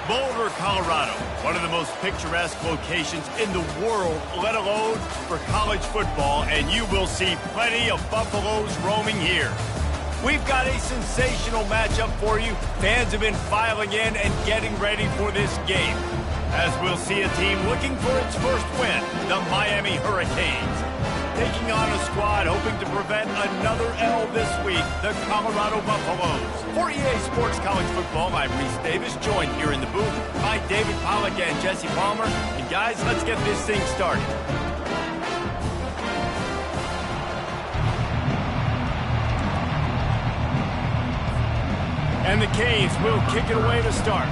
Boulder, Colorado, one of the most picturesque locations in the world, let alone for college football, and you will see plenty of Buffaloes roaming here. We've got a sensational matchup for you. Fans have been filing in and getting ready for this game, as we'll see a team looking for its first win, the Miami Hurricanes, taking on a squad hoping to prevent another L this week, the Colorado Buffaloes. For EA Sports College Football, I'm Reese Davis, joined here in the booth by David Pollack and Jesse Palmer. And guys, let's get this thing started. And the Canes will kick it away to start.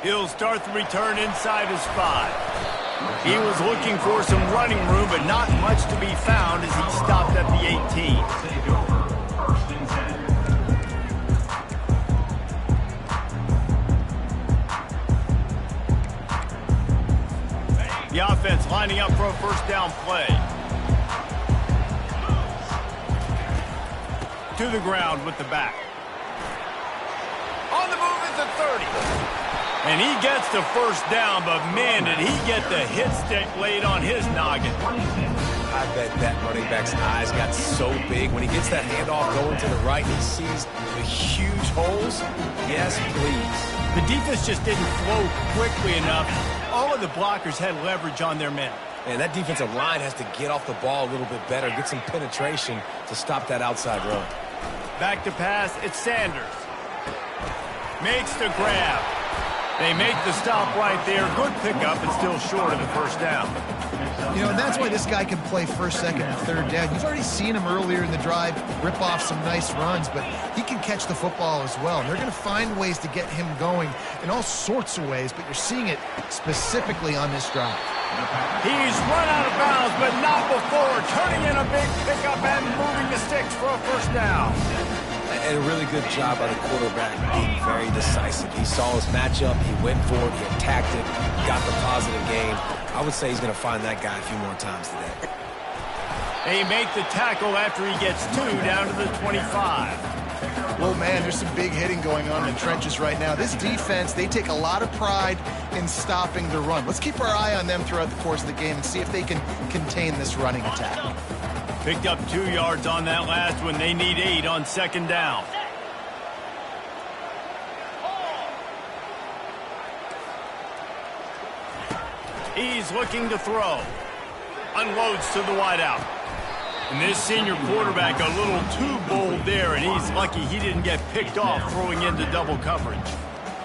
He'll start the return inside his 5. He was looking for some running room, but not much to be found as he stopped at the 18. The offense lining up for a first down play. To the ground with the back. On the move is the 30. And he gets the first down, but man, did he get the hit stick laid on his noggin. I bet that running back's eyes got so big. When he gets that handoff going to the right, he sees the huge holes. Yes, please. The defense just didn't flow quickly enough. All of the blockers had leverage on their men. And that defensive line has to get off the ball a little bit better, get some penetration to stop that outside run. Back to pass, it's Sanders. Makes the grab. They make the stop right there. Good pickup, but still short of the first down. You know, and that's why this guy can play first, second, and third down. You've already seen him earlier in the drive rip off some nice runs, but he can catch the football as well. And they're going to find ways to get him going in all sorts of ways, but you're seeing it specifically on this drive. He's run out of bounds, but not before turning in a big pickup and moving the sticks for a first down. And a really good job by the quarterback being very decisive. He saw his matchup, he went for it, he attacked it, got the positive gain. I would say he's going to find that guy a few more times today. They make the tackle after he gets 2 down to the 25. Well, man, there's some big hitting going on in the trenches right now. This defense, they take a lot of pride in stopping the run. Let's keep our eye on them throughout the course of the game and see if they can contain this running attack. Picked up 2 yards on that last one. They need 8 on second down. He's looking to throw. Unloads to the wideout. And this senior quarterback a little too bold there, and he's lucky he didn't get picked off throwing into double coverage.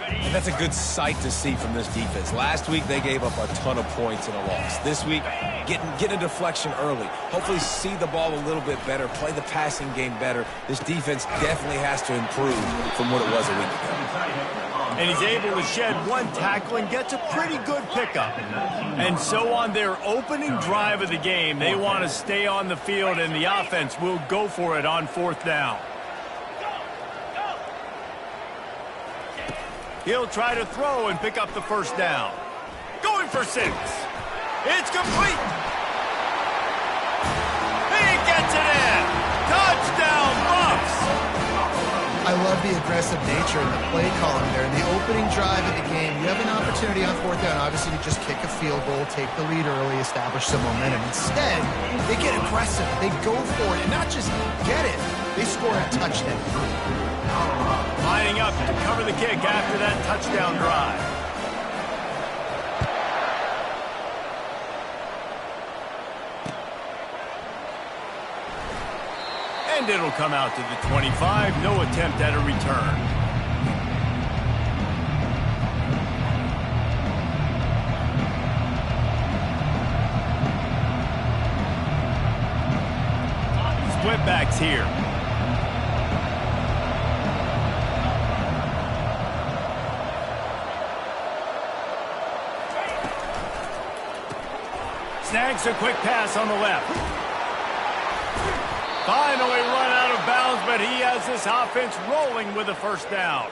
And that's a good sight to see from this defense. Last week, they gave up a ton of points in a loss. This week, get a deflection early. Hopefully see the ball a little bit better, play the passing game better. This defense definitely has to improve from what it was a week ago. And he's able to shed 1 tackle and gets a pretty good pickup. And so on their opening drive of the game, they want to stay on the field, and the offense will go for it on 4th down. He'll try to throw and pick up the first down. Going for 6. It's complete. He gets it in. Touchdown, Buffs. I love the aggressive nature and the play calling there. In the opening drive of the game, you have an opportunity on 4th down, obviously, to just kick a field goal, take the lead early, establish some momentum. Instead, they get aggressive. They go for it, and not just get it. They score a touchdown. Lining up to cover the kick after that touchdown drive. And it'll come out to the 25. No attempt at a return. Split backs here. Snags a quick pass on the left. Finally run out of bounds, but he has this offense rolling with a first down.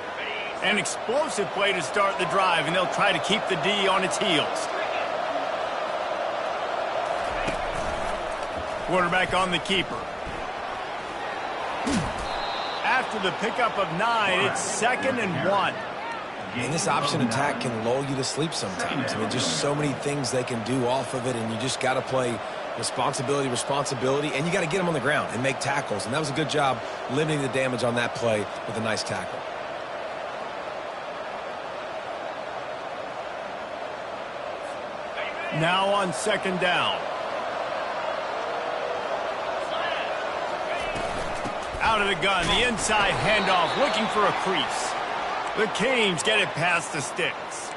An explosive play to start the drive, and they'll try to keep the D on its heels. Quarterback on the keeper. after the pickup of 9, it's 2nd and 1. And this option attack can lull you to sleep sometimes. I mean, just so many things they can do off of it, and you just got to play responsibility, and you got to get them on the ground and make tackles. And that was a good job limiting the damage on that play with a nice tackle. Now on 2nd down. Out of the gun, the inside handoff, looking for a crease. The Canes get it past the sticks.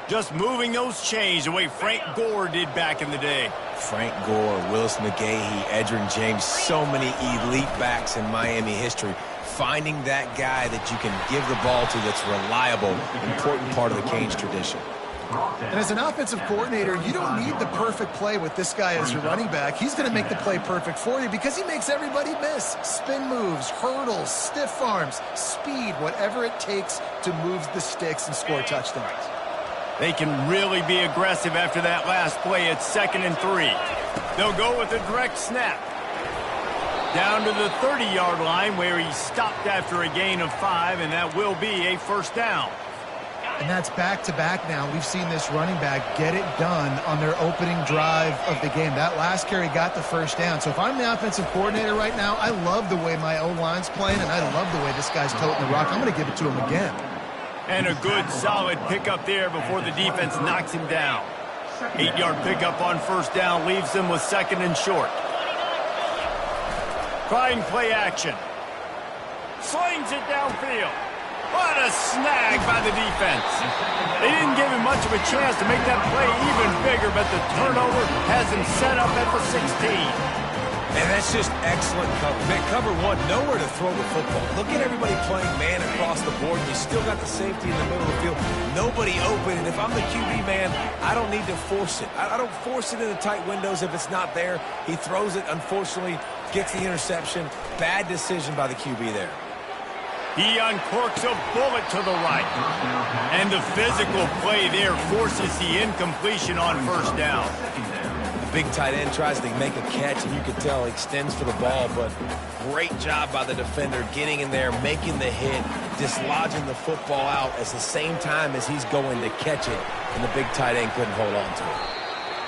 Just moving those chains the way Frank Gore did back in the day. Frank Gore, Willis McGahee, Edgerrin James, so many elite backs in Miami history. Finding that guy that you can give the ball to that's reliable, important part of the Canes tradition. And as an offensive coordinator, you don't need the perfect play with this guy as your running back. He's going to make the play perfect for you because he makes everybody miss. Spin moves, hurdles, stiff arms, speed, whatever it takes to move the sticks and score touchdowns. They can really be aggressive after that last play. It's 2nd and 3. They'll go with a direct snap. Down to the 30-yard line where he stopped after a gain of 5, and that will be a 1st down. And that's back-to-back now. We've seen this running back get it done on their opening drive of the game. That last carry got the 1st down. So if I'm the offensive coordinator right now, I love the way my O-line's playing, and I love the way this guy's toting the rock. I'm going to give it to him again. And a good, solid pickup there before the defense knocks him down. 8-yard pickup on 1st down leaves them with 2nd and short. Trying play action. Slings it downfield. What a snag by the defense. They didn't give him much of a chance to make that play even bigger, but the turnover has him set up at the 16. And that's just excellent cover. Man, cover 1, nowhere to throw the football. Look at everybody playing man across the board, and you still got the safety in the middle of the field. Nobody open, and if I'm the QB man, I don't need to force it. I don't force it in the tight windows if it's not there. He throws it, unfortunately, gets the interception. Bad decision by the QB there. He uncorks a bullet to the right. And the physical play there forces the incompletion on 1st down. The big tight end tries to make a catch, and you can tell he extends for the ball, but great job by the defender getting in there, making the hit, dislodging the football out at the same time as he's going to catch it, and the big tight end couldn't hold on to it.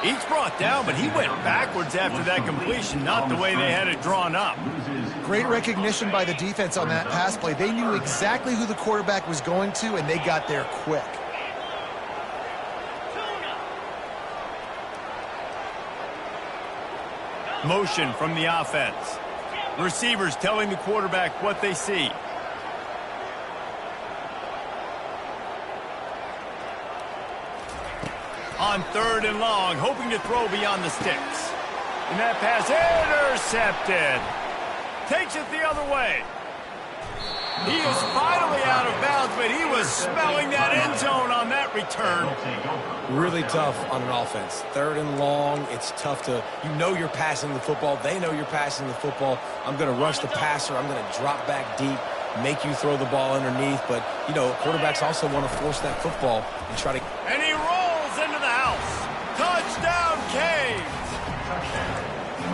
He's brought down, but he went backwards after that completion, not the way they had it drawn up. Great recognition by the defense on that pass play. They knew exactly who the quarterback was going to, and they got there quick. Motion from the offense. Receivers telling the quarterback what they see. On 3rd and long, hoping to throw beyond the sticks. And that pass intercepted. Takes it the other way. He is finally out of bounds, but he was smelling that end zone on that return. Really tough on an offense. 3rd and long, it's tough to, you know you're passing the football. They know you're passing the football. I'm going to rush the passer. I'm going to drop back deep, make you throw the ball underneath. But, you know, quarterbacks also want to force that football and try to. And he rolls into the house. Touchdown, Canes.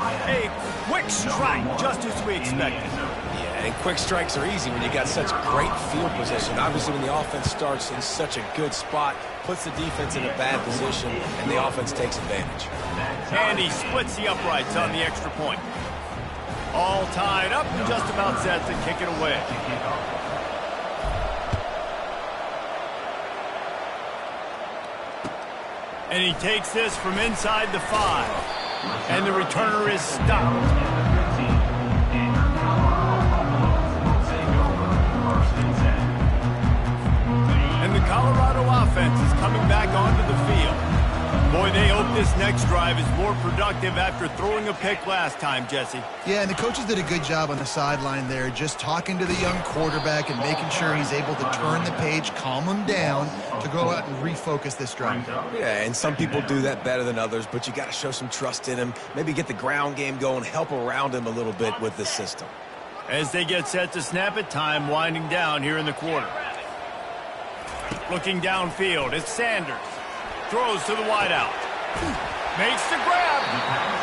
A quick strike, just as we expected. Yeah, and quick strikes are easy when you got such great field position. Obviously, when the offense starts in such a good spot, puts the defense in a bad position, and the offense takes advantage. And he splits the uprights on the extra point. All tied up and just about set to kick it away. And he takes this from inside the 5. And the returner is stopped. And the Colorado offense is coming back onto the field. Boy, they hope this next drive is more productive after throwing a pick last time, Jesse. Yeah, and the coaches did a good job on the sideline there, just talking to the young quarterback and making sure he's able to turn the page, calm him down, to go out and refocus this drive. Yeah, and some people do that better than others, but you got to show some trust in him, maybe get the ground game going, help around him a little bit with this system. As they get set to snap it, time winding down here in the quarter. Looking downfield, it's Sanders. Throws to the wideout. Makes the grab.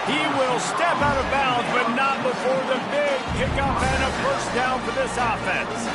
He will step out of bounds, but not before the big pickup and a first down for this offense.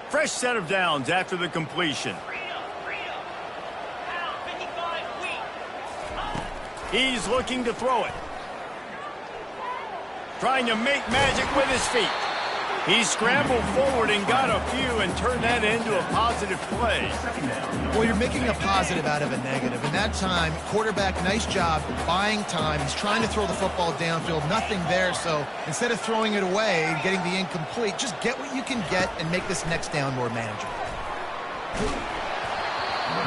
Fresh set of downs after the completion. He's looking to throw it. Trying to make magic with his feet. He scrambled forward and got a few and turned that into a positive play. Well, you're making a positive out of a negative. In that time, quarterback, nice job buying time. He's trying to throw the football downfield. Nothing there, so instead of throwing it away and getting the incomplete, just get what you can get and make this next down more manageable.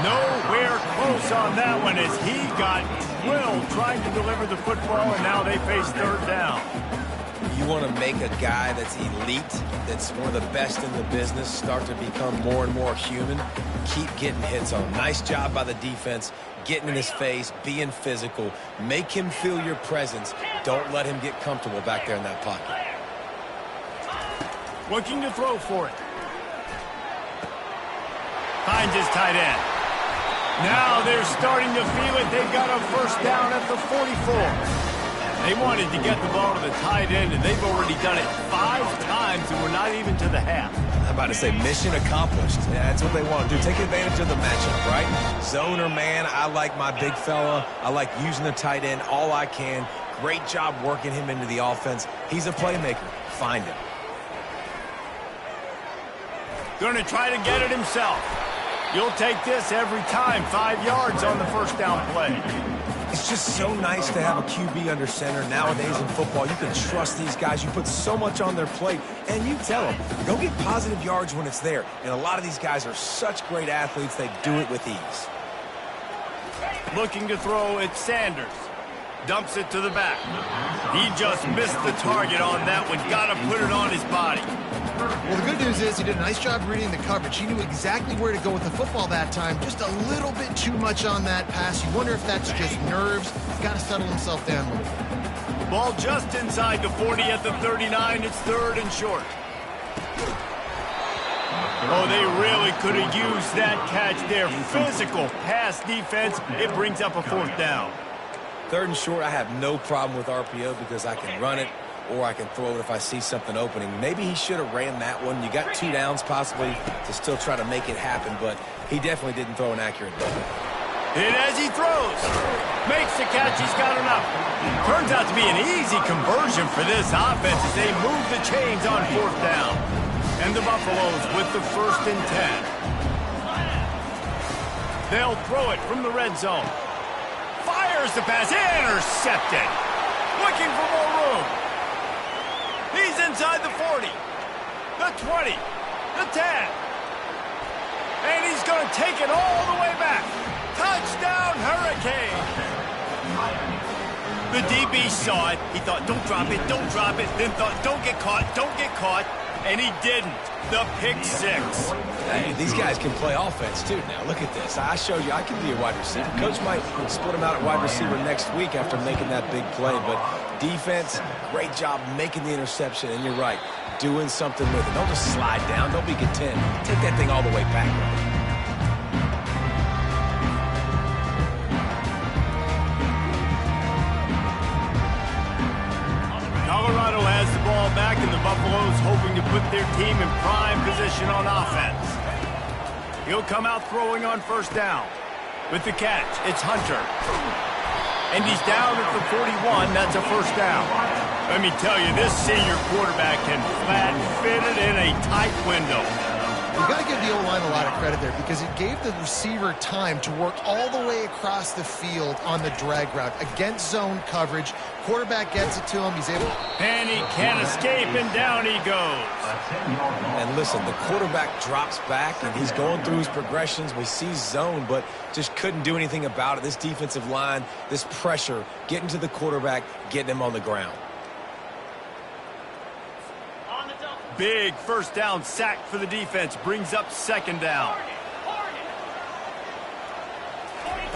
Nowhere close on that one as he got drilled trying to deliver the football, and now they face third down. You want to make a guy that's elite, that's one of the best in the business, start to become more and more human, keep getting hits on him. Nice job by the defense, getting in his face, being physical. Make him feel your presence. Don't let him get comfortable back there in that pocket. Looking to throw for it. Finds his tight end. Now they're starting to feel it. They've got a first down at the 44. They wanted to get the ball to the tight end, and they've already done it 5 times, and we're not even to the half. I'm about to say mission accomplished. Yeah, that's what they want to do. Take advantage of the matchup, right? Zone or man, I like my big fella. I like using the tight end all I can. Great job working him into the offense. He's a playmaker. Find him. Going to try to get it himself. You'll take this every time. 5 yards on the first down play. It's just so nice to have a QB under center. Nowadays in football, you can trust these guys. You put so much on their plate, and you tell them, go get positive yards when it's there. And a lot of these guys are such great athletes, they do it with ease. Looking to throw, it's Sanders. Dumps it to the back. He just missed the target on that one. Got to put it on his body. Well, the good news is he did a nice job reading the coverage. He knew exactly where to go with the football that time. Just a little bit too much on that pass. You wonder if that's just nerves. He's got to settle himself down a little bit. Ball just inside the 40 at the 39. It's third and short. Oh, they really could have used that catch there. Physical pass defense. It brings up a fourth down. Third and short, I have no problem with RPO because I can run it or I can throw it if I see something opening. Maybe he should have ran that one. You got 2 downs possibly to still try to make it happen, but he definitely didn't throw an accurate ball. And as he throws, makes the catch, he's got enough. Turns out to be an easy conversion for this offense as they move the chains on fourth down. And the Buffaloes with the first and 10. They'll throw it from the red zone. Fires the pass, intercepted. Looking for more room. He's inside the 40, the 20, the 10. And he's going to take it all the way back. Touchdown, Hurricane. The DB saw it. He thought, don't drop it, don't drop it. Then thought, don't get caught, don't get caught. And he didn't. The pick 6. Hey, these guys can play offense, too. Now, look at this. I showed you I can be a wide receiver. Coach might split him out at wide receiver next week after making that big play. But defense, great job making the interception. And you're right, doing something with it. Don't just slide down. Don't be content. Take that thing all the way back. Colorado has the ball back, and the Buffaloes hoping to put their team in prime position on offense. He'll come out throwing on first down. With the catch, it's Hunter. And he's down at the 41. That's a first down. Let me tell you, this senior quarterback can flat fit it in a tight window. You got to give the O-line a lot of credit there because it gave the receiver time to work all the way across the field on the drag route against zone coverage. Quarterback gets it to him. He's able. And he can't escape, and down he goes. And listen, the quarterback drops back, and he's going through his progressions. We see zone, but just couldn't do anything about it. This defensive line, this pressure, getting to the quarterback, getting him on the ground. Big first down sack for the defense. Brings up second down.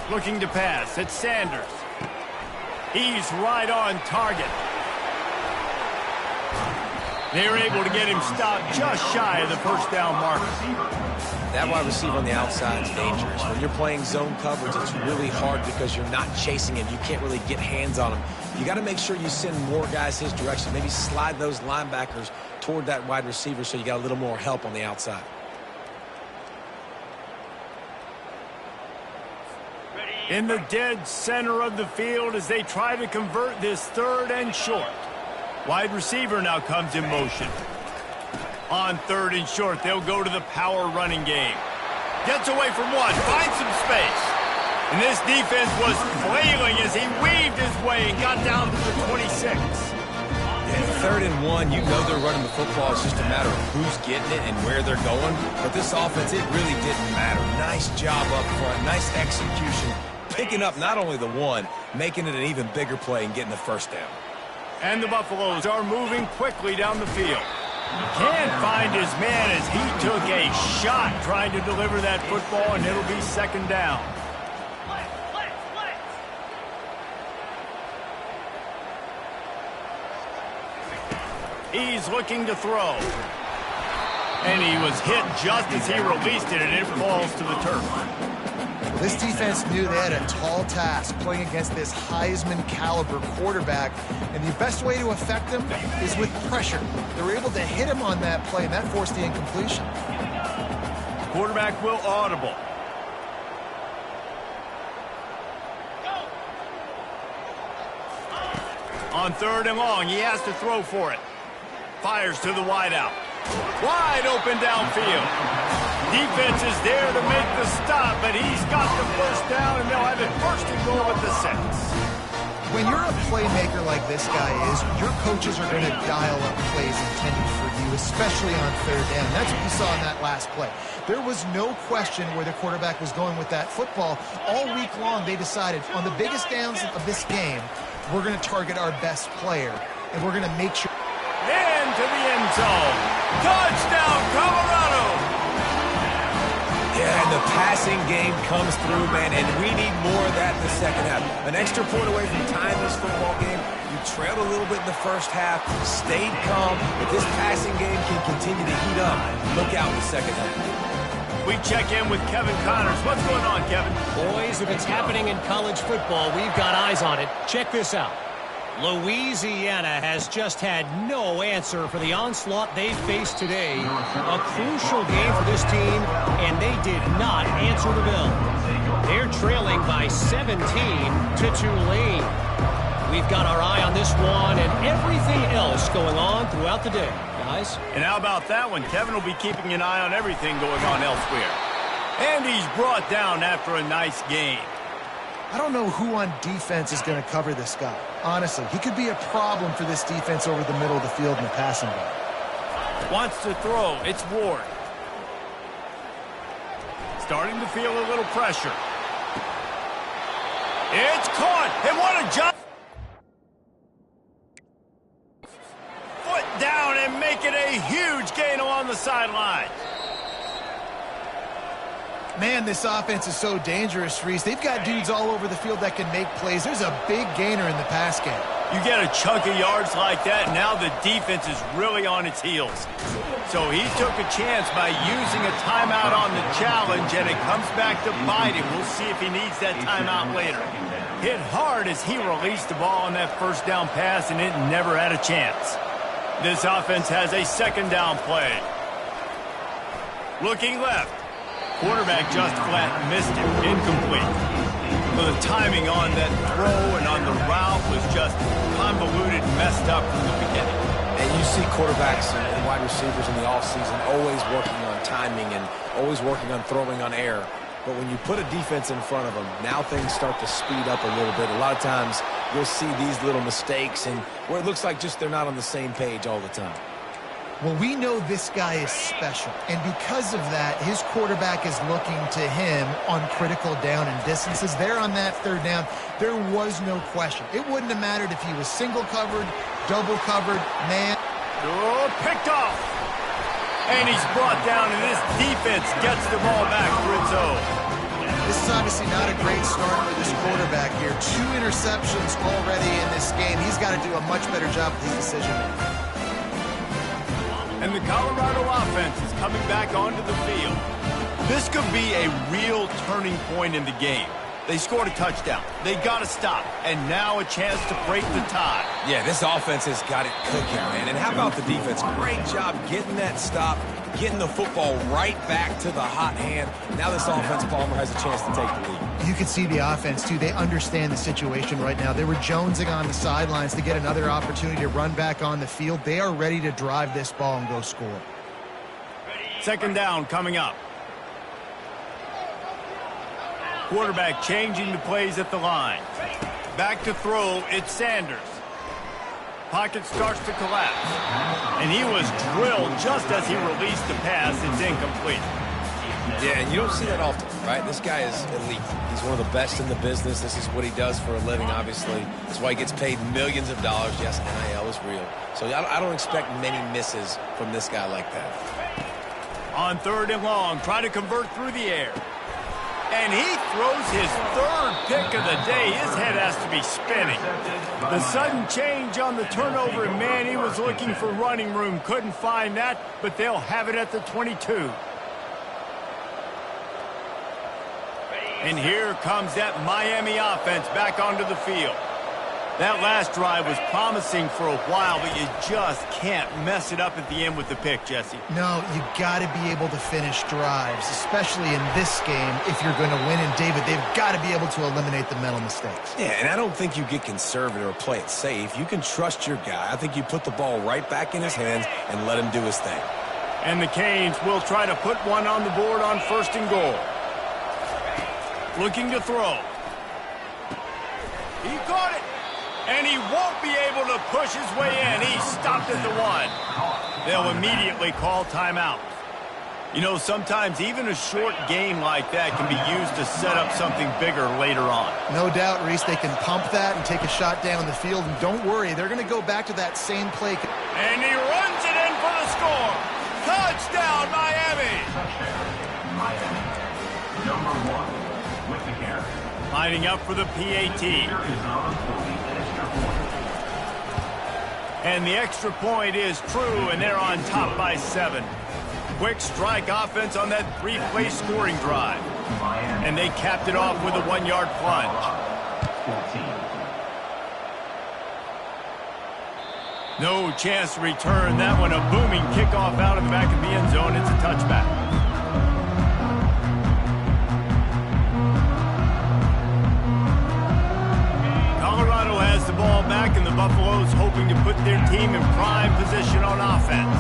Looking to pass. It's Sanders. He's right on target. They're able to get him stopped just shy of the first down marker. That wide receiver on the outside is dangerous. When you're playing zone coverage, it's really hard because you're not chasing him. You can't really get hands on him. You got to make sure you send more guys his direction. Maybe slide those linebackers toward that wide receiver so you got a little more help on the outside. In the dead center of the field as they try to convert this third and short. Wide receiver now comes in motion. On third and short, they'll go to the power running game. Gets away from one, finds some space. And this defense was flailing as he weaved his way and got down to the 26. Yeah, third and one, you know they're running the football. It's just a matter of who's getting it and where they're going. But this offense, it really didn't matter. Nice job up front, nice execution. Picking up not only the one, making it an even bigger play and getting the first down. And the Buffaloes are moving quickly down the field. Can't find his man as he took a shot trying to deliver that football, and it'll be second down. He's looking to throw. And he was hit just as he released it, and it falls to the turf. This defense knew they had a tall task playing against this Heisman caliber quarterback, and the best way to affect him is with pressure. They were able to hit him on that play, and that forced the incompletion. Quarterback will audible. On third and long, he has to throw for it. Fires to the wideout. Wide open downfield. Defense is there to make the stop, but he's got the first down, and they'll have it first and goal at the 6. When you're a playmaker like this guy is, your coaches are going to dial up plays intended for you, especially on third down. That's what you saw in that last play. There was no question where the quarterback was going with that football. All week long, they decided on the biggest downs of this game, we're going to target our best player, and we're going to make sure. Into the end zone. Touchdown, Colorado! Yeah, and the passing game comes through, man, and we need more of that in the second half. An extra point away from tying this football game. You trailed a little bit in the first half, stayed calm, but this passing game can continue to heat up. Look out in the second half. We check in with Kevin Connors. What's going on, Kevin? Boys, if it's happening in college football, we've got eyes on it. Check this out. Louisiana has just had no answer for the onslaught they faced today. A crucial game for this team, and they did not answer the bell. They're trailing by 17 to Tulane. We've got our eye on this one and everything else going on throughout the day, guys. And how about that one? Kevin will be keeping an eye on everything going on elsewhere. And he's brought down after a nice game. I don't know who on defense is going to cover this guy. Honestly, he could be a problem for this defense over the middle of the field in the passing game. Wants to throw. It's Ward. Starting to feel a little pressure. It's caught. And what a jump. Foot down and make it a huge gain along the sideline. Man, this offense is so dangerous, Reese. They've got dudes all over the field that can make plays. There's a big gainer in the pass game. You get a chunk of yards like that, now the defense is really on its heels. So he took a chance by using a timeout on the challenge, and it comes back to bite him. We'll see if he needs that timeout later. Hit hard as he released the ball on that first down pass, and it never had a chance. This offense has a second down play. Looking left. Quarterback just flat missed it. Incomplete. So the timing on that throw and on the route was just convoluted, messed up from the beginning. And And you see quarterbacks and wide receivers in the offseason always working on timing and always working on throwing on air. But when you put a defense in front of them, now things start to speed up a little bit. A lot of times you'll see these little mistakes and where it looks like just they're not on the same page all the time. Well, we know this guy is special, and because of that, his quarterback is looking to him on critical down and distances. There on that third down, there was no question. It wouldn't have mattered if he was single covered, double covered, man. Oh, picked off. And he's brought down, and this defense gets the ball back for its own. This is obviously not a great start for this quarterback here. 2 interceptions already in this game. He's got to do a much better job with his decision-making. And the Colorado offense is coming back onto the field. This could be a real turning point in the game. They scored a touchdown. They got to stop. And now a chance to break the tie. Yeah, this offense has got it cooking, man. And how about the defense? Great job getting that stop, getting the football right back to the hot hand. Now this offense, Palmer, has a chance to take the lead. You can see the offense, too. They understand the situation right now. They were jonesing on the sidelines to get another opportunity to run back on the field. They are ready to drive this ball and go score. Second down coming up. Quarterback changing the plays at the line. Back to throw, it's Sanders. Pocket starts to collapse. And he was drilled just as he released the pass. It's incomplete. Yeah, and you don't see that often, right? This guy is elite. He's one of the best in the business. This is what he does for a living, obviously. That's why he gets paid millions of dollars. Yes, NIL is real. So I don't expect many misses from this guy like that. On third and long, trying to convert through the air. And he throws his third pick of the day. His head has to be spinning. The sudden change on the turnover, and man, he was looking for running room. Couldn't find that, but they'll have it at the 22. And here comes that Miami offense back onto the field. That last drive was promising for a while, but you just can't mess it up at the end with the pick, Jesse. No, you got to be able to finish drives, especially in this game if you're going to win. And, David, they've got to be able to eliminate the mental mistakes. Yeah, and I don't think you get conservative or play it safe. You can trust your guy. I think you put the ball right back in his hands and let him do his thing. And the Canes will try to put one on the board on first and goal. Looking to throw. He caught it. And he won't be able to push his way in. He stopped at the 1. They'll immediately call timeout. You know, sometimes even a short game like that can be used to set up something bigger later on. No doubt, Reese, they can pump that and take a shot down the field. And don't worry, they're going to go back to that same play. And he runs it in for the score. Touchdown, Miami. Miami. Number 1 with the carry. Lining up for the PAT. And the extra point is true, and they're on top by 7. Quick strike offense on that 3-play scoring drive. And they capped it off with a 1-yard plunge. No chance to return that one. A booming kickoff out of the back of the end zone. It's a touchback. Colorado has the ball back, and the Buffaloes hoping to put their team in prime position on offense.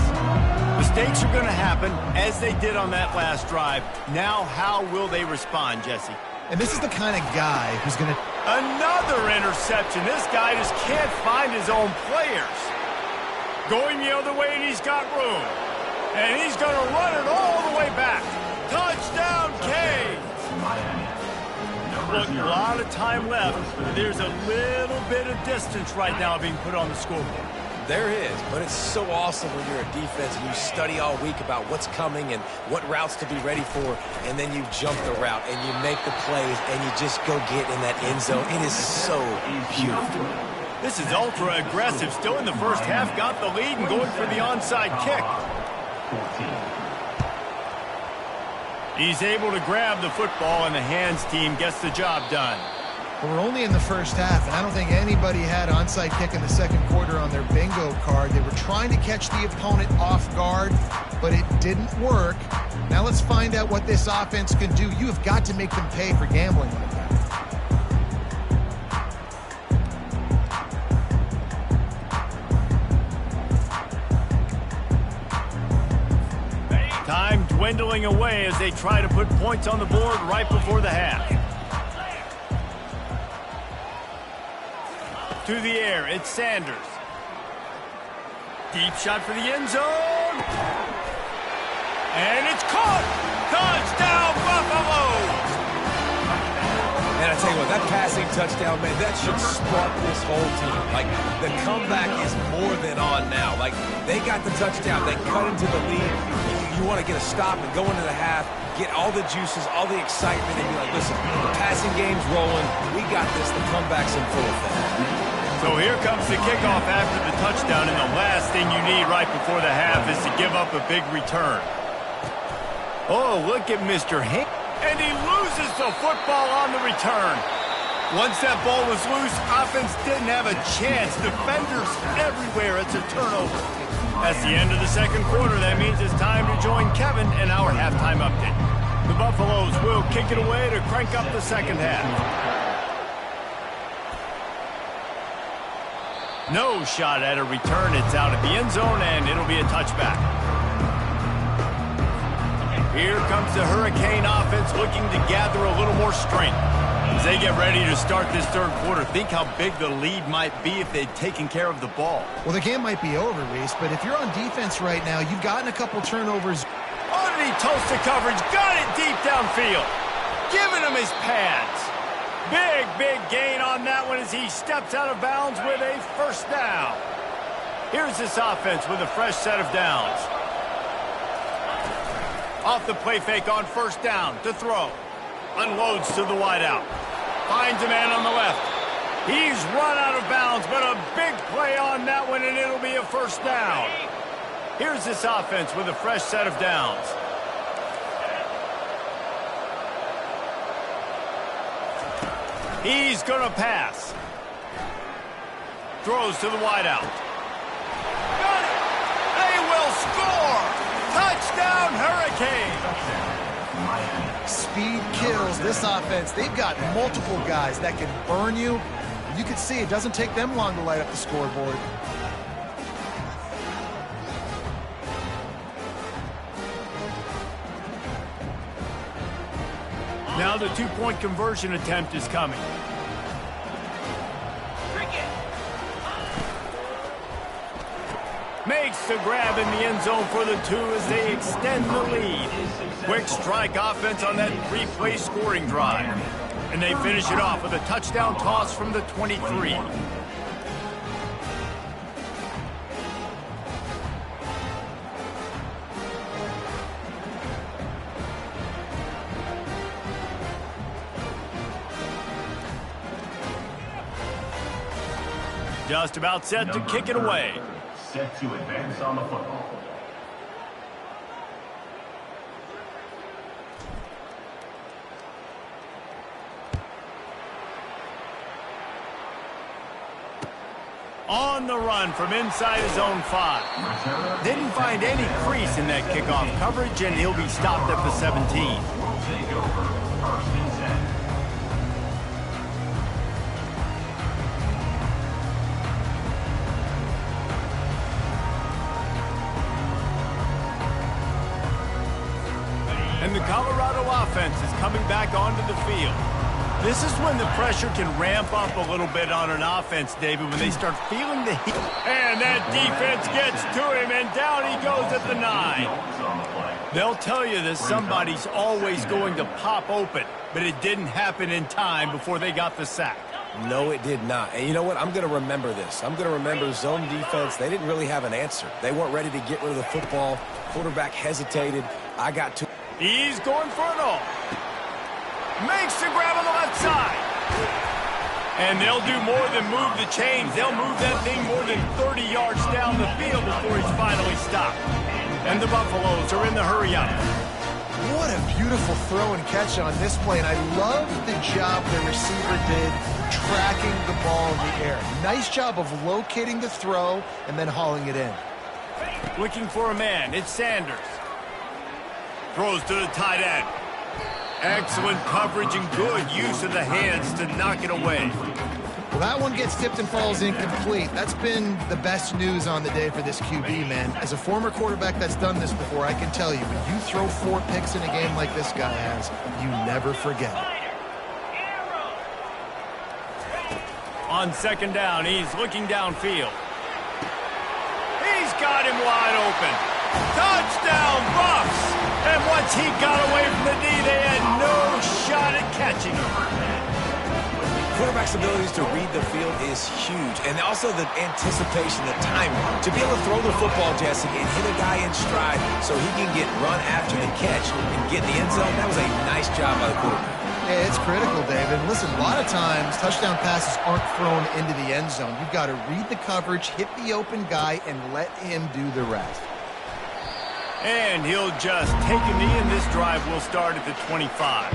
Mistakes are going to happen, as they did on that last drive. Now, how will they respond, Jesse? And this is the kind of guy who's going to... Another interception. This guy just can't find his own players. Going the other way, and he's got room. And he's going to run it all the way back. Touchdown, Canes! Look, a lot of time left. There's a little bit of distance right now being put on the scoreboard. There is, but it's so awesome when you're a defense and you study all week about what's coming and what routes to be ready for, and then you jump the route and you make the plays and you just go get in that end zone. It is so beautiful. This is ultra aggressive. Still in the first half, got the lead and going for the onside kick. He's able to grab the football, and the hands team gets the job done. But we're only in the first half, and I don't think anybody had onside kick in the second quarter on their bingo card. They were trying to catch the opponent off guard, but it didn't work. Now let's find out what this offense can do. You have got to make them pay for gambling like that. dwindling away as they try to put points on the board right before the half. To the air, it's Sanders. Deep shot for the end zone. And it's caught! Touchdown, Buffaloes! And I tell you what, that passing touchdown, man, that should spark this whole team. Like, the comeback is more than on now. Like, they got the touchdown. They cut into the lead. You want to get a stop and go into the half, get all the juices, all the excitement, and be like, listen, the passing game's rolling. We got this. The comeback's in full effect. So here comes the kickoff after the touchdown, and the last thing you need right before the half is to give up a big return. Oh, look at Mr. Hink. And he loses the football on the return. Once that ball was loose, offense didn't have a chance. Defenders everywhere. It's a turnover. That's the end of the second quarter. That means it's time to join Kevin in our halftime update. The Buffaloes will kick it away to crank up the second half. No shot at a return. It's out of the end zone, and it'll be a touchback. Here comes the Hurricane offense looking to gather a little more strength. As they get ready to start this third quarter, think how big the lead might be if they'd taken care of the ball. Well, the game might be over, Reese, but if you're on defense right now, you've gotten a couple turnovers. Underneath toasted coverage, got it deep downfield. Giving him his pads. Big gain on that one as he steps out of bounds with a first down. Here's this offense with a fresh set of downs. Off the play fake on first down to throw. Unloads to the wideout. Finds a man on the left. He's run out of bounds, but a big play on that one, and it'll be a first down. Here's this offense with a fresh set of downs. He's going to pass. Throws to the wideout. Got it! They will score! Touchdown, Hurricane! Speed kills this offense. They've got multiple guys that can burn you. You can see it doesn't take them long to light up the scoreboard. Now the two-point conversion attempt is coming. Makes the grab in the end zone for the two as they extend the lead. Quick strike offense on that three-play scoring drive. And they finish it off with a touchdown toss from the 23. Just about set to kick it away. Set to advance on the football. On the run from inside his own 5. Didn't find any crease in that kickoff coverage, and he'll be stopped at the 17. Take over first and 10. And the Colorado offense is coming back onto the field. This is when the pressure can ramp up a little bit on an offense, David, when they start feeling the heat. And that defense gets to him, and down he goes at the 9. They'll tell you that somebody's always going to pop open, but it didn't happen in time before they got the sack. No, it did not. And you know what? I'm going to remember this. I'm going to remember zone defense. They didn't really have an answer. They weren't ready to get rid of the football. Quarterback hesitated. I got to. He's going for it all. Makes the grab on the left side. And they'll do more than move the chains. They'll move that thing more than 30 yards down the field before he's finally stopped. And the Buffaloes are in the hurry-up. What a beautiful throw and catch on this play. And I love the job the receiver did tracking the ball in the air. Nice job of locating the throw and then hauling it in. Looking for a man. It's Sanders. Throws to the tight end. Excellent coverage and good use of the hands to knock it away. Well, that one gets tipped and falls incomplete. That's been the best news on the day for this QB, man. As a former quarterback that's done this before, I can tell you, when you throw 4 picks in a game like this guy has, you never forget it. On second down, he's looking downfield. He's got him wide open. Touchdown, Buffs! And once he got away from the D, they had no shot at catching him. Quarterback's abilities to read the field is huge, and also the anticipation, the timing. To be able to throw the football, Jesse, and hit a guy in stride so he can get run after the catch and get in the end zone, that was a nice job by the quarterback. Yeah, it's critical, David. Listen, a lot of times touchdown passes aren't thrown into the end zone. You've got to read the coverage, hit the open guy, and let him do the rest. And he'll just take a knee, and this drive will start at the 25.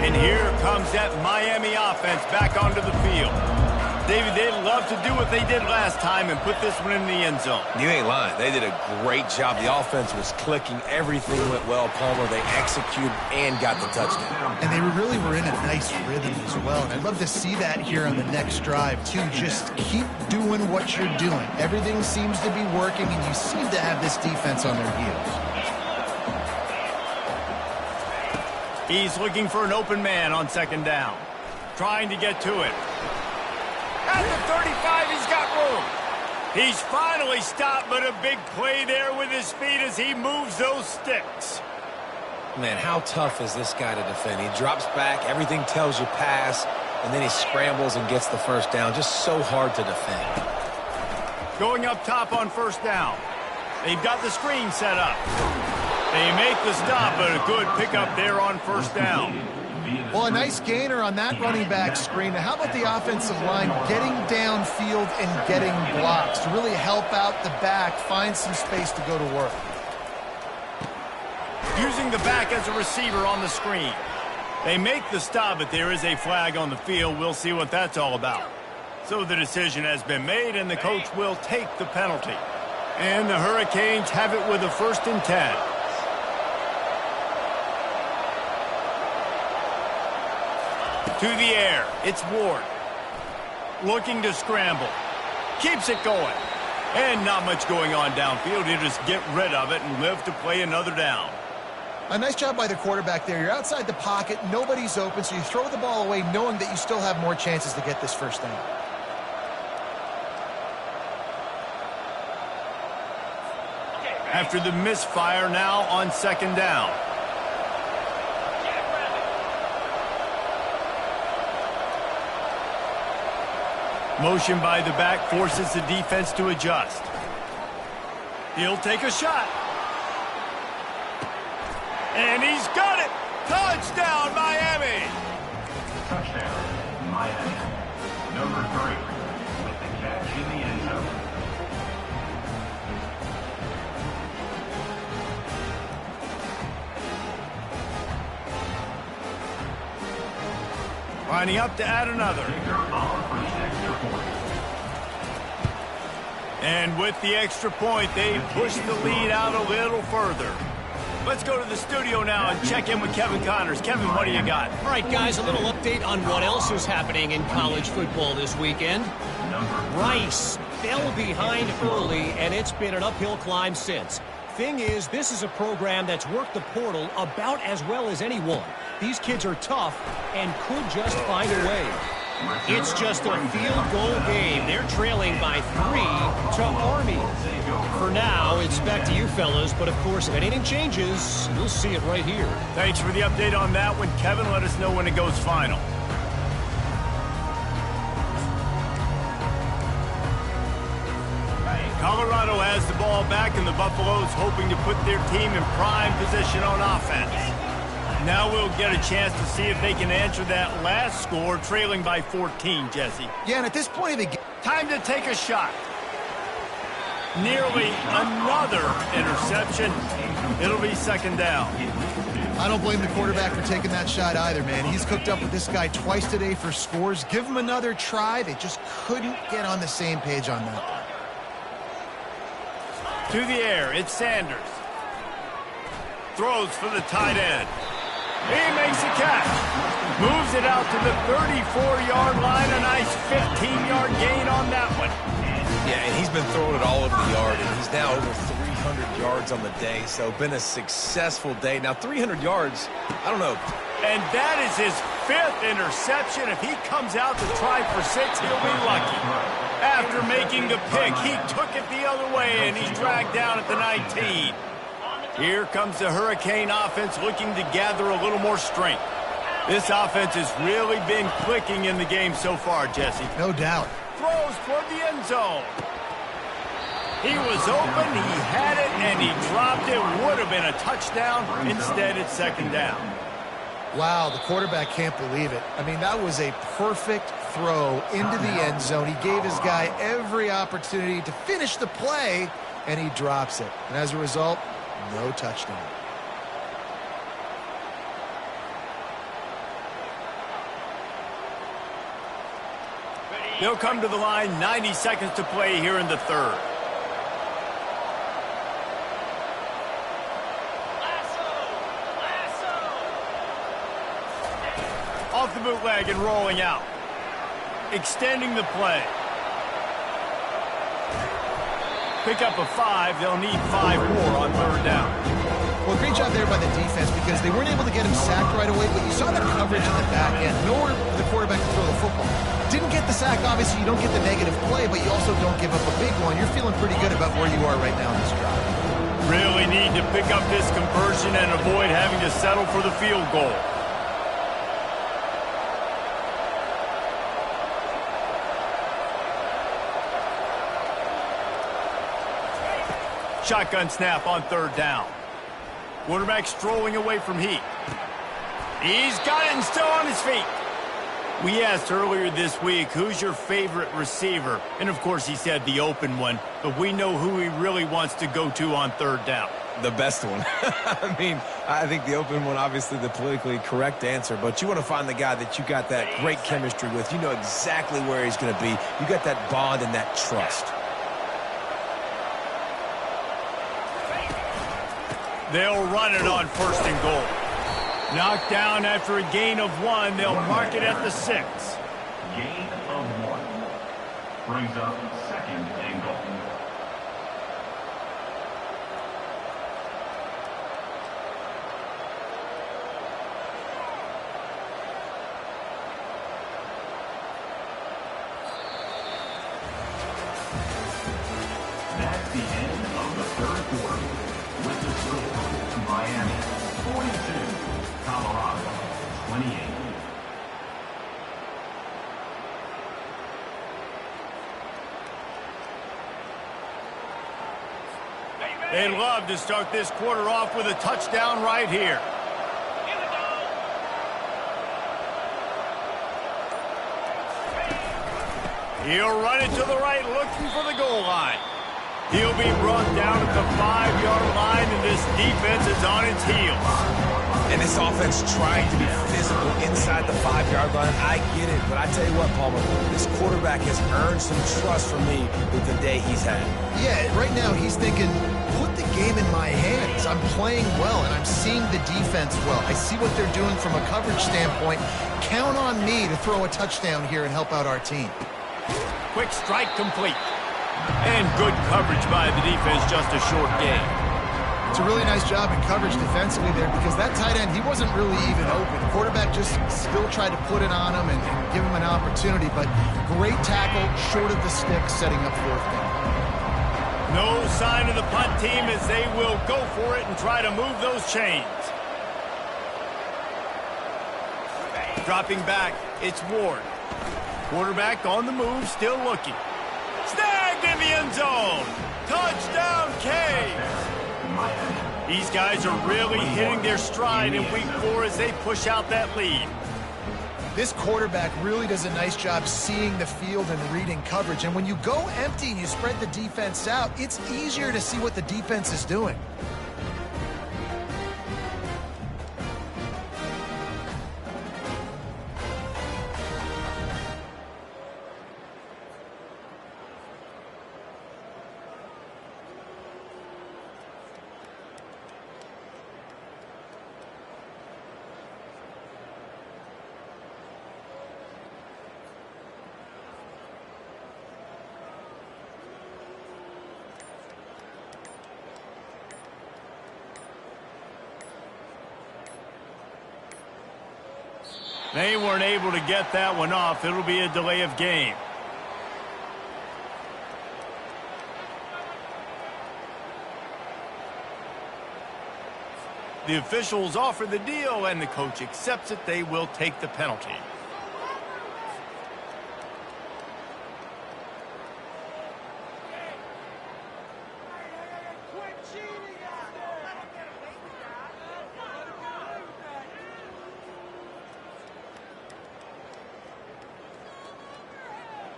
And here comes that Miami offense back onto the field. David, they'd love to do what they did last time and put this one in the end zone. You ain't lying. They did a great job. The offense was clicking. Everything went well, Palmer. They executed and got the touchdown. And they really were in a nice rhythm as well. And I'd love to see that here on the next drive, too. Just keep doing what you're doing. Everything seems to be working, and you seem to have this defense on their heels. He's looking for an open man on second down. Trying to get to it. At the 35, he's got room. He's finally stopped, but a big play there with his feet as he moves those sticks. Man, how tough is this guy to defend? He drops back, everything tells you pass, and then he scrambles and gets the first down. Just so hard to defend. Going up top on first down. They've got the screen set up. They make the stop, but a good pickup there on first down. Well, a nice gainer on that running back screen. Now, how about the offensive line getting downfield and getting blocks to really help out the back, find some space to go to work? Using the back as a receiver on the screen. They make the stop, but there is a flag on the field. We'll see what that's all about. So the decision has been made, and the coach will take the penalty. And the Hurricanes have it with a 1st and 10. To the air, it's Ward. Looking to scramble. Keeps it going. And not much going on downfield. He'll just get rid of it and live to play another down. A nice job by the quarterback there. You're outside the pocket, nobody's open, so you throw the ball away knowing that you still have more chances to get this first down. After the misfire, now on second down. Motion by the back forces the defense to adjust. He'll take a shot. And he's got it! Touchdown, Miami! Touchdown, Miami. Number 3 with the catch in the end zone. Lining up to add another. And with the extra point, they push the lead out a little further. Let's go to the studio now and check in with Kevin Connors. Kevin, what do you got? All right, guys, a little update on what else is happening in college football this weekend. Rice fell behind early, and it's been an uphill climb since. Thing is, this is a program that's worked the portal about as well as anyone. These kids are tough and could just find a way. It's just a field goal game. They're trailing by 3 to Army. For now, it's back to you fellas, but of course, if anything changes, you'll see it right here. Thanks for the update on that one, Kevin. Let us know when it goes final. Colorado has the ball back, and the Buffaloes hoping to put their team in prime position on offense. Now we'll get a chance to see if they can answer that last score, trailing by 14, Jesse. Yeah, and at this point of the game, time to take a shot. Nearly another interception. It'll be second down. I don't blame the quarterback for taking that shot either, man. He's cooked up with this guy twice today for scores. Give him another try. They just couldn't get on the same page on that one. To the air, it's Sanders. Throws for the tight end. He makes a catch. Moves it out to the 34-yard line. A nice 15-yard gain on that one. Yeah, and he's been throwing it all over the yard, and he's now over 300 yards on the day, so been a successful day. Now, 300 yards, I don't know. And that is his 5th interception. If he comes out to try for 6, he'll be lucky. After making the pick, he took it the other way, and he's dragged down at the 19. Here comes the Hurricane offense looking to gather a little more strength. This offense has really been clicking in the game so far, Jesse. No doubt. Throws toward the end zone. He was open, he had it, and he dropped it. Would have been a touchdown. Instead, it's 2nd down. Wow, the quarterback can't believe it. I mean, that was a perfect throw into the end zone. He gave his guy every opportunity to finish the play, and he drops it. And as a result, no touchdown. They'll come to the line, 90 seconds to play here in the 3rd. Off the bootleg and rolling out. Extending the play. Pick up a 5. They'll need 5 more on 3rd down. Well, great job there by the defense because they weren't able to get him sacked right away, but you saw the coverage in the back end. Nowhere for the quarterback to throw the football. Didn't get the sack, obviously you don't get the negative play, but you also don't give up a big one. You're feeling pretty good about where you are right now in this drive. Really need to pick up this conversion and avoid having to settle for the field goal. Shotgun snap on 3rd down. Quarterback strolling away from Heat. He's got it and still on his feet. We asked earlier this week, who's your favorite receiver? And, of course, he said the open one. But we know who he really wants to go to on 3rd down. The best one. I mean, I think the open one, obviously the politically correct answer, but you want to find the guy that you got that great chemistry with. You know exactly where he's going to be. You got that bond and that trust. They'll run it on 1st and goal. Knocked down after a gain of 1. They'll mark it at the 6. Gain of 1. Brings up 2nd and goal. That's the end of the 3rd quarter. With the score, Miami 42, Colorado 28. They'd love to start this quarter off with a touchdown right here. He'll run it to the right, looking for the goal line. He'll be brought down at the 5-yard line, and this defense is on its heels. And this offense trying to be physical inside the 5-yard line. I get it, but I tell you what, Palmer, this quarterback has earned some trust from me with the day he's had. Yeah, right now he's thinking, put the game in my hands. I'm playing well, and I'm seeing the defense well. I see what they're doing from a coverage standpoint. Count on me to throw a touchdown here and help out our team. Quick strike complete. And good coverage by the defense, just a short gain. It's a really nice job in coverage defensively there because that tight end, he wasn't really even open. The quarterback just still tried to put it on him and give him an opportunity, but great tackle, short of the stick, setting up 4th down. No sign of the punt team as they will go for it and try to move those chains. Dropping back, it's Ward. Quarterback on the move, still looking. Snagged in the end zone. Touchdown, Caves. These guys are really hitting their stride in week 4 as they push out that lead. This quarterback really does a nice job seeing the field and reading coverage. And when you go empty and you spread the defense out, it's easier to see what the defense is doing. They weren't able to get that one off. It'll be a delay of game. The officials offer the deal, and the coach accepts it. They will take the penalty.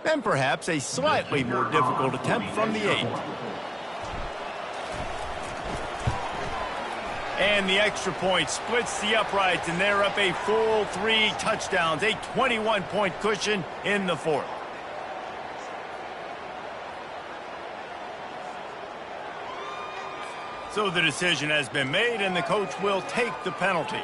And perhaps a slightly more difficult attempt from the 8. And the extra point splits the uprights, and they're up a full 3 touchdowns, a 21-point cushion in the 4th. So the decision has been made, and the coach will take the penalty.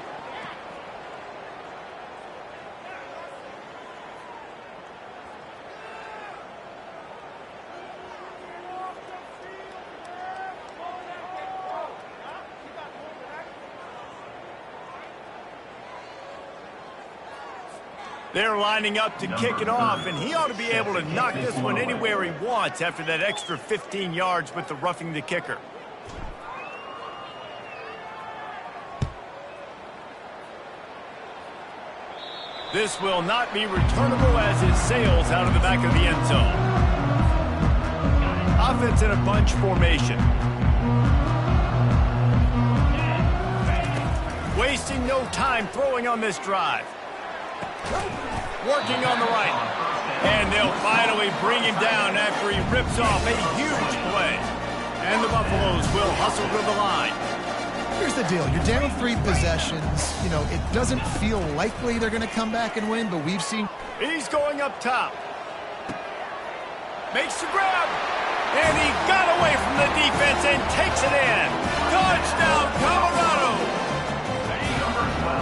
They're lining up to kick it off, and he ought to be able to knock this one anywhere he wants after that extra 15 yards with the roughing the kicker. This will not be returnable as it sails out of the back of the end zone. Offense in a bunch formation. Wasting no time throwing on this drive. Working on the right. And they'll finally bring him down after he rips off a huge play. And the Buffaloes will hustle to the line. Here's the deal. You're down 3 possessions. You know, it doesn't feel likely they're going to come back and win, but we've seen... He's going up top. Makes the grab. And he got away from the defense and takes it in. Touchdown, Colorado.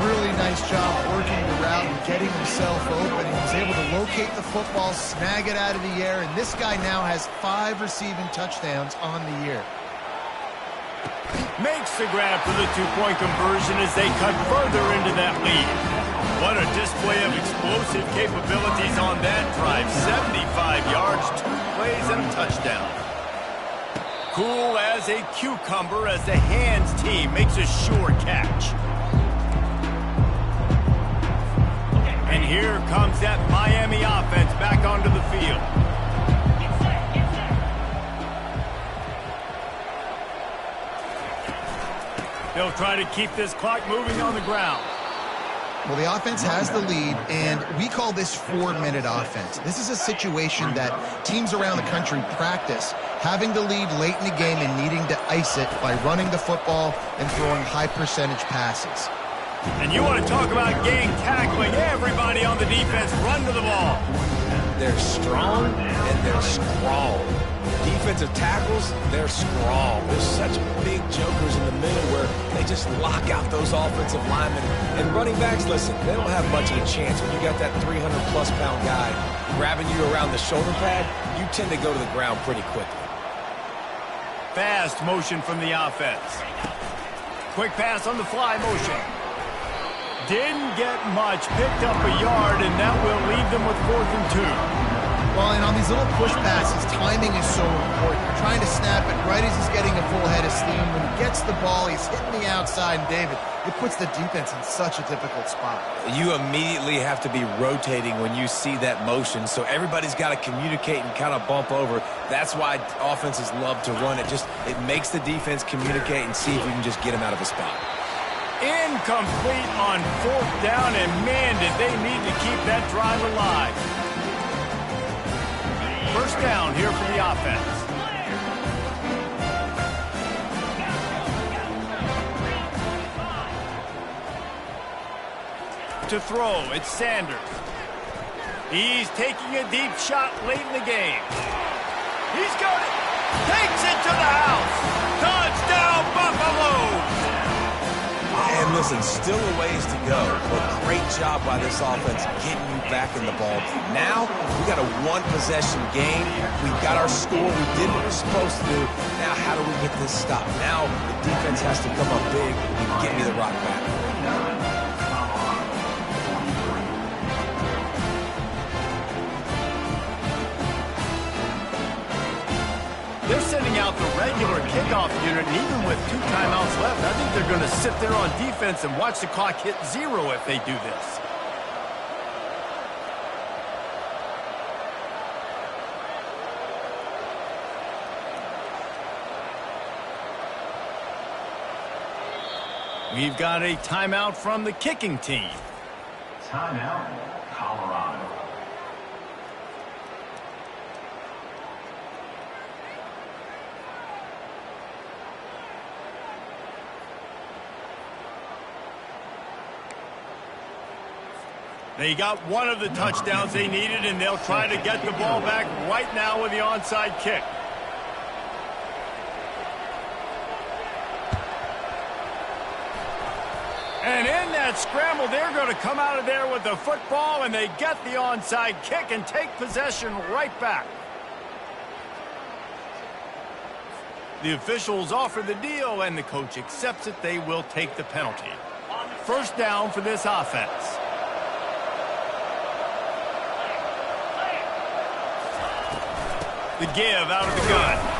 Really nice job working the route and getting himself open. He was able to locate the football, snag it out of the air, and this guy now has 5 receiving touchdowns on the year. Makes the grab for the 2-point conversion as they cut further into that lead. What a display of explosive capabilities on that drive. 75 yards, 2 plays, and a touchdown. Cool as a cucumber as the hands team makes a sure catch. And here comes that Miami offense back onto the field. They'll try to keep this clock moving on the ground. Well, the offense has the lead, and we call this 4-minute offense. This is a situation that teams around the country practice, having the lead late in the game and needing to ice it by running the football and throwing high-percentage passes. And you want to talk about gang tackling. Everybody on the defense run to the ball. They're strong and they're strong. Defensive tackles, they're strong. There's such big jokers in the middle where they just lock out those offensive linemen. And running backs, listen, they don't have much of a chance when you got that 300-plus pound guy grabbing you around the shoulder pad. You tend to go to the ground pretty quickly. Fast motion from the offense. Quick pass on the fly motion. Didn't get much, picked up a yard, and that will leave them with 4th and 2. Well, and on these little push passes, timing is so important. You're trying to snap it right as he's getting a full head of steam. When he gets the ball, he's hitting the outside, and David, it puts the defense in such a difficult spot. You immediately have to be rotating when you see that motion, so everybody's got to communicate and kind of bump over. That's why offenses love to run it. It makes the defense communicate and see if we can just get him out of a spot. Incomplete on 4th down, and man, did they need to keep that drive alive. First down here for the offense. To throw, it's Sanders. He's taking a deep shot late in the game. He's got it. Takes it to the house. Touchdown, Buffaloes. And listen, still a ways to go, but great job by this offense getting you back in the ball game. Now, we got a 1-possession game. We got our score. We did what we're supposed to do. Now, how do we get this stopped? Now, the defense has to come up big and get me the rock back. regular kickoff unit, and even with 2 timeouts left, I think they're going to sit there on defense and watch the clock hit 0 if they do this. We've got a timeout from the kicking team. Timeout, Colorado. They got one of the touchdowns they needed, and they'll try to get the ball back right now with the onside kick. And in that scramble, they're going to come out of there with the football, and they get the onside kick and take possession right back. The officials offer the deal, and the coach accepts it. They will take the penalty. First down for this offense. The give out of the gun.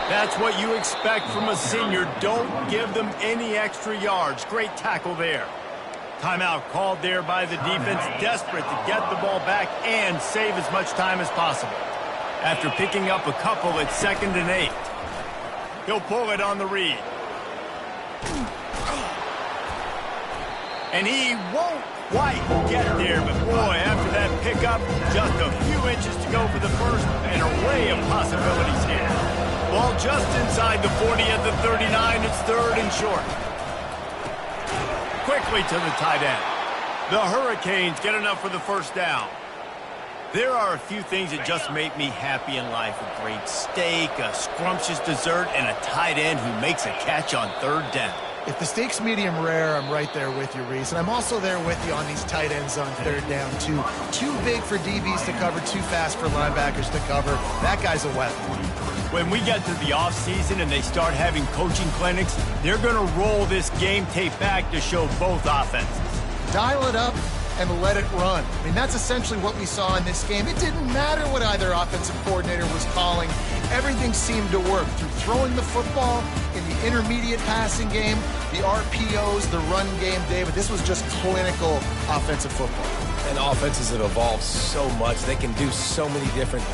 That's what you expect from a senior. Don't give them any extra yards. Great tackle there. Timeout called there by the defense, desperate to get the ball back and save as much time as possible. After picking up a couple, it's 2nd and 8. He'll pull it on the read. And he won't quite get there, but boy, after that pickup, just a few inches to go for the first, an array of possibilities here. Ball just inside the 40 at the 39. It's 3rd and short. Quickly to the tight end. The Hurricanes get enough for the first down. There are a few things that just make me happy in life. A great steak, a scrumptious dessert, and a tight end who makes a catch on 3rd down. If the steak's medium rare, I'm right there with you, Reese. And I'm also there with you on these tight ends on 3rd down, too. Too big for DBs to cover, too fast for linebackers to cover. That guy's a weapon. When we get to the offseason and they start having coaching clinics, they're going to roll this game tape back to show both offenses. Dial it up and let it run. I mean, that's essentially what we saw in this game. It didn't matter what either offensive coordinator was calling. Everything seemed to work through throwing the football in the intermediate passing game, the RPOs, the run game, David. This was just clinical offensive football. And offenses have evolved so much. They can do so many different things.